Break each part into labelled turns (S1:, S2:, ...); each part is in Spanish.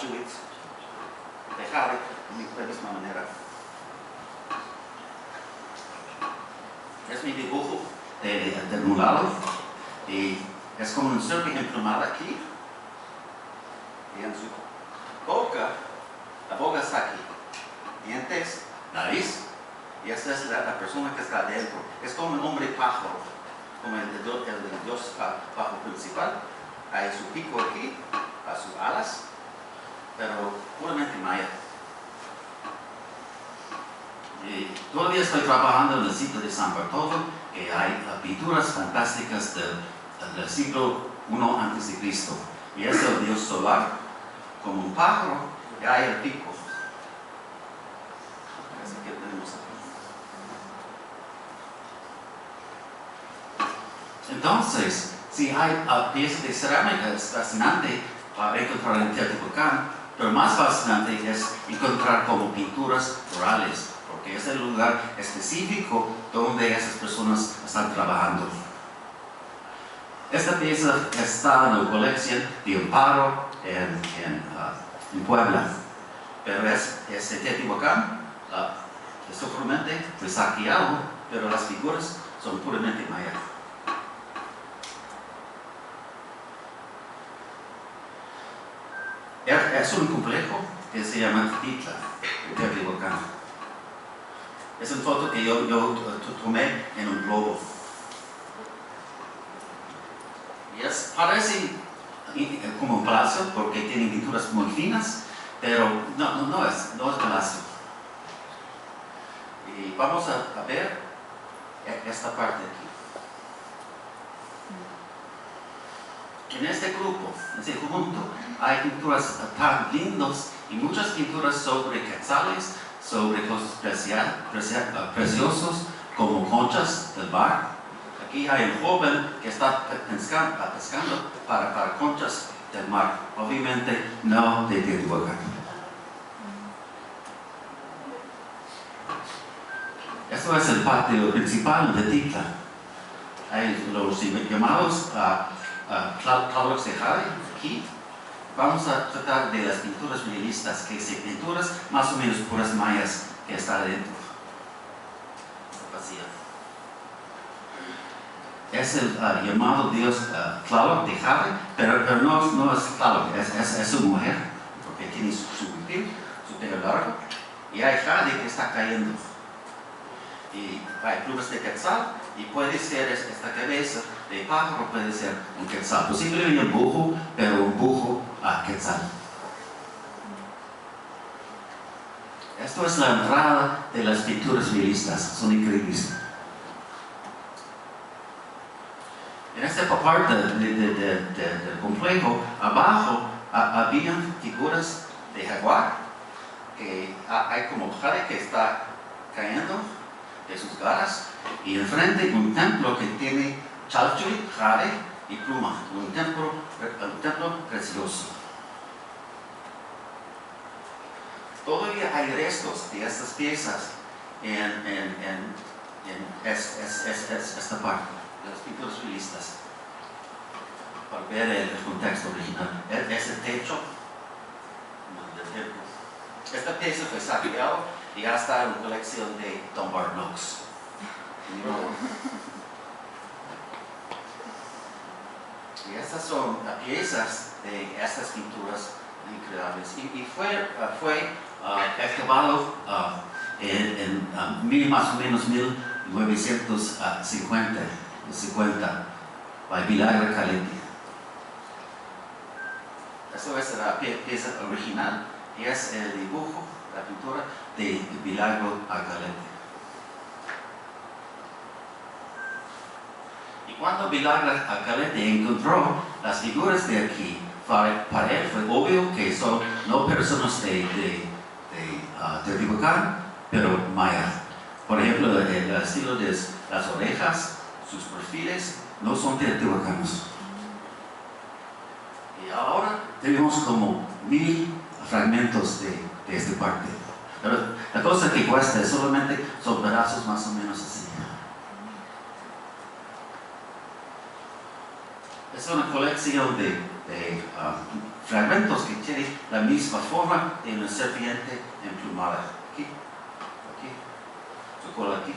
S1: Chalchuit, de jade, de la misma manera. Es mi dibujo del muralo y es como un serpiente emplumada aquí y en su boca, la boca está aquí, dientes, nariz, y esta es la persona que está adentro. Es como un hombre pájaro, como el dios pájaro principal. Hay su pico aquí, a sus alas, pero puramente maya. Y todavía estoy trabajando en el sitio de San Bartolo, que hay pinturas fantásticas del siglo I a.C. Y es el dios solar, como un pájaro, y hay el pico. Así que tenemos aquí. Entonces, si hay piezas de cerámica, es fascinante para encontrar en Teotihuacán, pero más fascinante es encontrar como pinturas orales, porque es el lugar específico donde esas personas están trabajando. Esta pieza está en la colección de Amparo en Puebla, pero es de Teotihuacán, seguramente fue saqueado, pero las figuras son puramente mayas. Es un complejo que se llama Titla, en Teotihuacán. Es una foto que yo tomé en un globo. Y parece como un palacio porque tiene pinturas muy finas, pero no es palacio. Y vamos a ver esta parte aquí. En este grupo, en este conjunto, hay pinturas tan lindas y muchas pinturas sobre quetzales, sobre cosas preciosas como conchas del mar. Aquí hay un joven que está pescando para conchas del mar, obviamente no de Teotihuacán. Esto es el patio principal de Titla. Hay los llamados claros de jade aquí. Vamos a tratar de las pinturas realistas, que son pinturas más o menos puras mayas que están adentro. Es el llamado dios Tlaloc de jade, pero no es Tlaloc, es su mujer, porque tiene su pelo largo, y hay jade que está cayendo. Y hay plumas de quetzal, y puede ser esta cabeza de pájaro, puede ser un quetzal, posiblemente un bujo, pero un bujo quetzal. Esto es la entrada de las pinturas realistas, son increíbles. En esta parte del complejo, abajo, habían figuras de jaguar, que hay como jade que está cayendo de sus garras, y enfrente un templo que tiene chalchuit, jade y pluma, un templo precioso. Todavía hay restos de estas piezas en esta parte de las pinturas realistas, para ver el contexto original. Es el techo del templo. Esta pieza fue saqueada y ya está en la colección de Dunbar Knox. Y estas son piezas de estas pinturas increíbles. Y fue excavado en más o menos 1950 by Milagro Calenti. Eso es la pieza original y es el dibujo, la pintura de Milagro Calenti. Y cuando Milagro Calenti encontró las figuras de aquí, para él fue obvio que son no personas de Teotihuacán, pero mayas. Por ejemplo, el estilo de las orejas, sus perfiles, no son teotihuacanos. Y ahora tenemos como 1000 fragmentos de esta parte. Pero la cosa que cuesta es solamente son pedazos más o menos así. Es una colección de fragmentos que tienen la misma forma de una serpiente emplumada. Aquí, su cola aquí.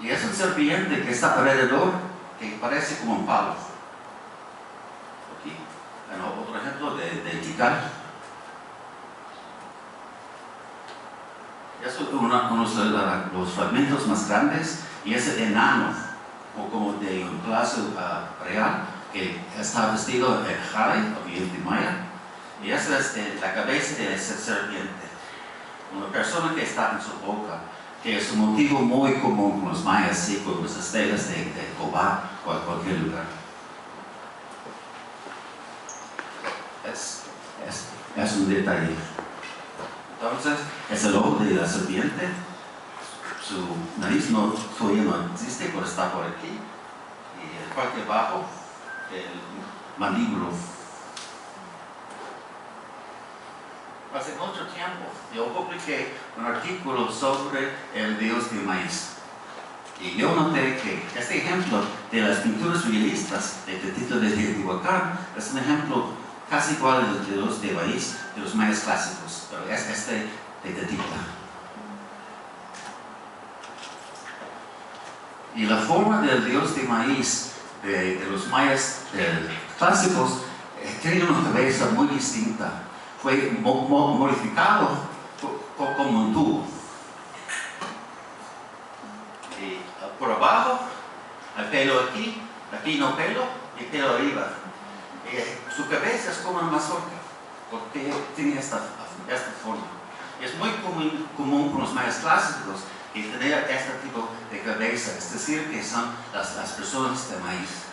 S1: Y es un serpiente que está alrededor, que parece como un palo. Aquí, otro ejemplo de tikal. Es uno de los fragmentos más grandes y es el enano, o como de un palacio real, que está vestido en jade o bien de maya. Y esa es la cabeza de esa serpiente. Una persona que está en su boca, que es un motivo muy común con los mayas y con las estelas de Cobá o en cualquier lugar. Es un detalle. Entonces, es el ojo de la serpiente. Su nariz todavía no existe, pero está por aquí. Y la parte de abajo, el mandíbulo. Hace mucho tiempo yo publiqué un artículo sobre el dios del maíz. Y yo noté que este ejemplo de las pinturas realistas de Tepito de Teotihuacán es un ejemplo casi igual de los de maíz de los mayas clásicos, pero es este de Tepito. Y la forma del dios de maíz de los mayas clásicos tiene una cabeza muy distinta. Fue modificado como un tubo. Y por abajo, el pelo aquí no pelo, y pelo arriba. Y su cabeza es como una mazorca, porque tiene esta forma. Y es muy común con los mayas clásicos que tener este tipo de cabeza, es decir, que son las personas de maíz.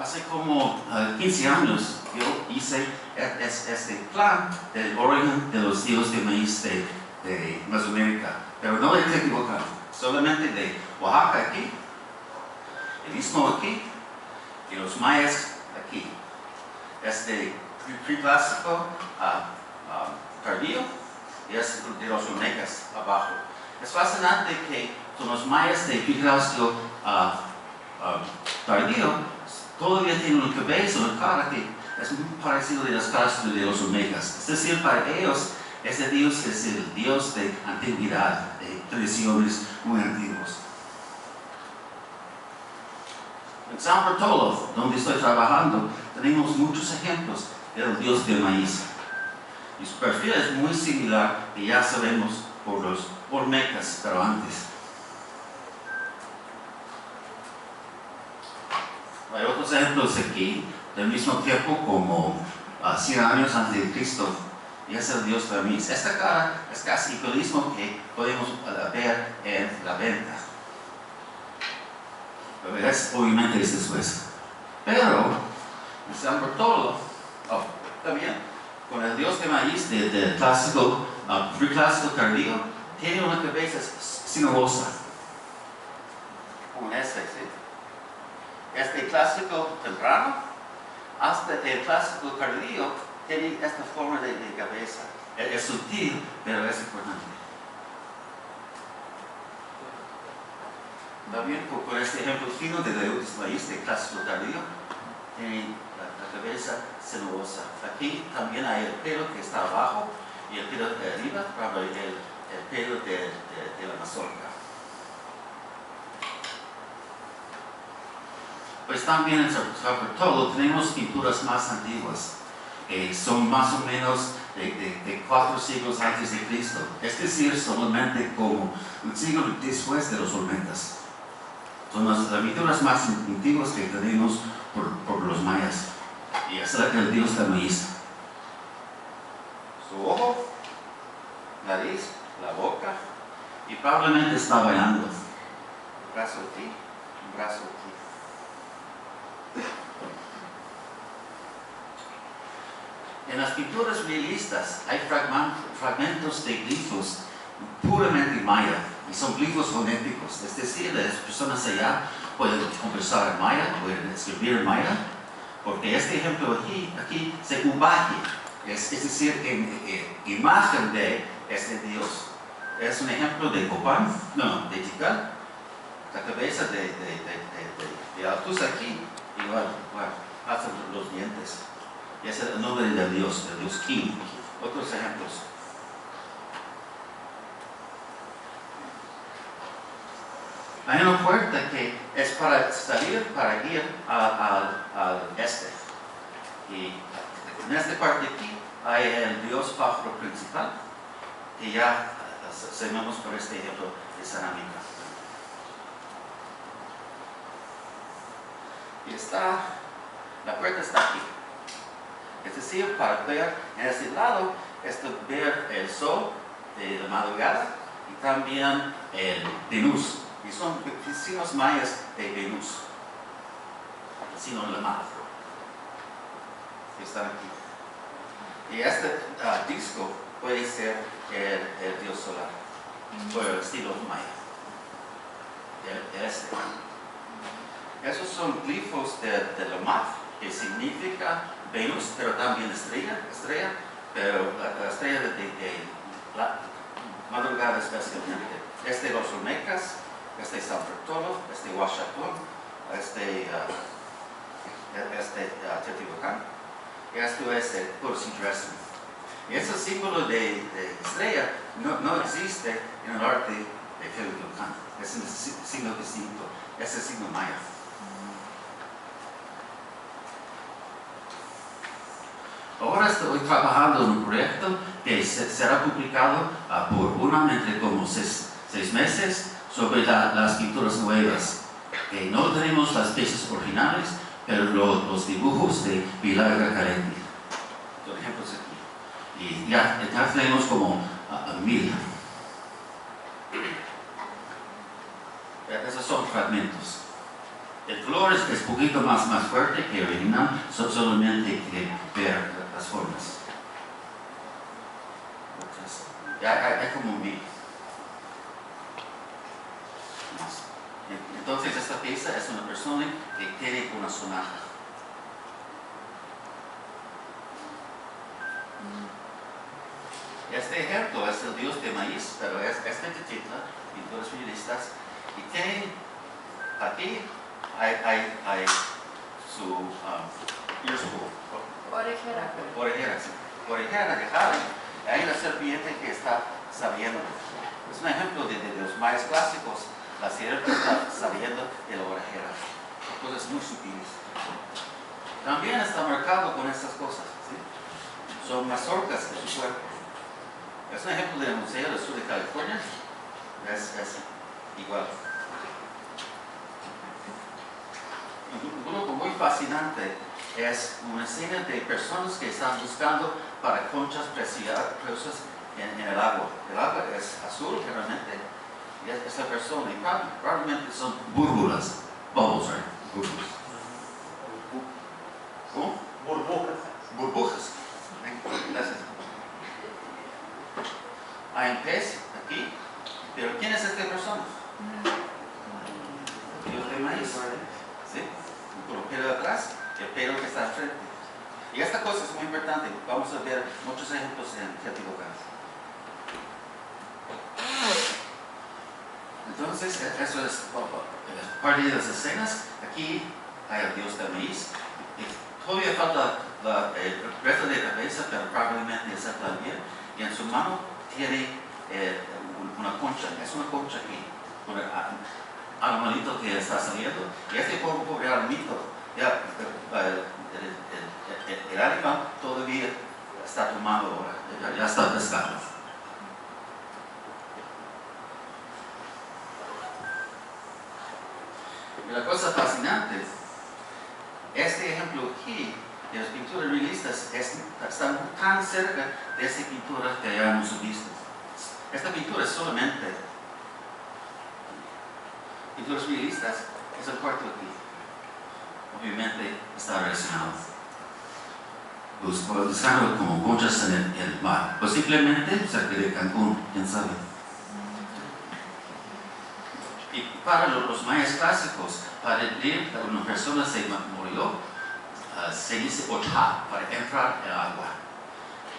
S1: Hace como 15 años yo hice este plan del origen de los dioses de maíz de Mesoamérica, pero no de Teotihuacán, solamente de Oaxaca aquí, el Istmo aquí y los mayas aquí. Este preclásico tardío y es de los olmecas abajo. Es fascinante que con los mayas de preclásico tardío todavía tienen una cabeza, una cara que es muy parecido de las caras de los olmecas. Es decir, para ellos, ese dios es el dios de antigüedad, de tradiciones muy antiguas. En San Bartolo, donde estoy trabajando, tenemos muchos ejemplos del dios del maíz. Y su perfil es muy similar, que ya sabemos por los olmecas, pero antes. Hay otros ejemplos aquí, del mismo tiempo como 100 años antes de Cristo, y es el dios del maíz. Esta cara es casi lo mismo que podemos ver en la venta. Pero obviamente es después. Pero, en San Bartolo, también, con el dios de maíz del clásico, preclásico tardío, tiene una cabeza sinuosa. Como este, ¿sí? Este clásico temprano, hasta el clásico tardío, tiene esta forma de cabeza. Es sutil, pero es importante. También con este ejemplo fino de dios de maíz de clásico tardío, tiene la cabeza sinuosa. Aquí también hay el pelo que está abajo y el pelo de arriba, para el pelo de la mazorca. Pues también en San Bartolo tenemos pinturas más antiguas, son más o menos de 4 siglos antes de Cristo, es decir, solamente como un siglo después de los olmecas. Son las pinturas más antiguas que tenemos por los mayas, y es el dios del maíz. Su ojo, nariz, la boca, y probablemente está bailando. Un brazo aquí, un brazo aquí. En las pinturas realistas hay fragmentos de glifos puramente maya, y son glifos fonéticos, es decir, las personas allá pueden conversar en maya, pueden escribir en maya, porque este ejemplo aquí se ubaji, es decir, en imagen de este dios. Es un ejemplo de Copán, no, de Tikal, la cabeza de Altus aquí, igual, hasta los dientes. Y ese es el nombre del Dios King. Otros ejemplos. Hay una puerta que es para salir, para ir al este. Y en esta parte aquí hay el Dios pájaro principal, que ya sabemos por este ejemplo de cerámica. Y la puerta está aquí. Es decir, para ver en este lado, ver el sol de la madrugada y también el Venus. Y son signos mayas de Venus, el signo de la madre, que están aquí. Y este disco puede ser el dios solar, por el estilo maya. Esos son glifos de la mar, que significa Venus, pero también estrella, pero la estrella de la madrugada especialmente. Los Olmecas, San Bartolo, Huachapón, Teotihuacán, y esto es el Percy Dresden. Y ese símbolo de estrella no existe en el arte de Teotihuacán, es un signo distinto, es el signo maya. Ahora estoy trabajando en un proyecto que será publicado por únicamente como 6 meses sobre las pinturas nuevas. No tenemos las piezas originales, pero los dibujos de Pilar Carenti. Por ejemplo, aquí. Y ya tenemos como 1000. Esos son fragmentos. El color es un poquito más fuerte que el original, solamente que ver las formas. Hay como 1000. Entonces esta pieza es una persona que tiene una sonaja. Este ejemplo es el dios de maíz, pero es Tenochtitlan, pinturas realistas, y tiene aquí hay su orejera de jade. Hay una serpiente que está saliendo. Es un ejemplo de los mayas clásicos. La sierra está saliendo de la orejera. Cosas muy sutiles. También está marcado con estas cosas. ¿Sí? Son mazorcas de su cuerpo. Es un ejemplo del Museo del Sur de California. Es igual. Un grupo muy fascinante es una escena de personas que están buscando para conchas preciosas en el agua. El agua es azul realmente. Y esta persona, y probablemente son burbujas, bubbles, right? Burbujas. ¿Cómo? Burbujas. Gracias. Hay un pez aquí, pero ¿quién es esta persona? Dios de maíz, ¿sí? Con el pelo de atrás y el pelo que está al frente. Y esta cosa es muy importante. Vamos a ver muchos ejemplos en Teotihuacán. Entonces, eso es parte de las escenas. Aquí hay el dios del maíz. Todavía falta el resto de cabeza, pero probablemente está también. Y en su mano tiene una concha. Es una concha aquí, con el animalito que está saliendo. Y este pobre animalito, ya, el animal todavía está tomando ahora, ya está pescado. Y la cosa fascinante, este ejemplo aquí de las pinturas realistas está tan cerca de esa pintura que ya hemos visto. Esta pintura es solamente pinturas realistas, es el cuarto aquí. Obviamente está relacionado. Buscando como conchas en el mar, posiblemente cerca de Cancún, quién sabe. Y para los mayas clásicos, para decir que una persona se murió, se dice ochá, para entrar en el agua.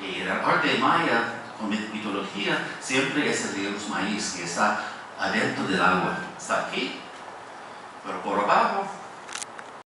S1: Y en el arte maya, con mitología, siempre es el dios maíz que está adentro del agua. Está aquí pero por abajo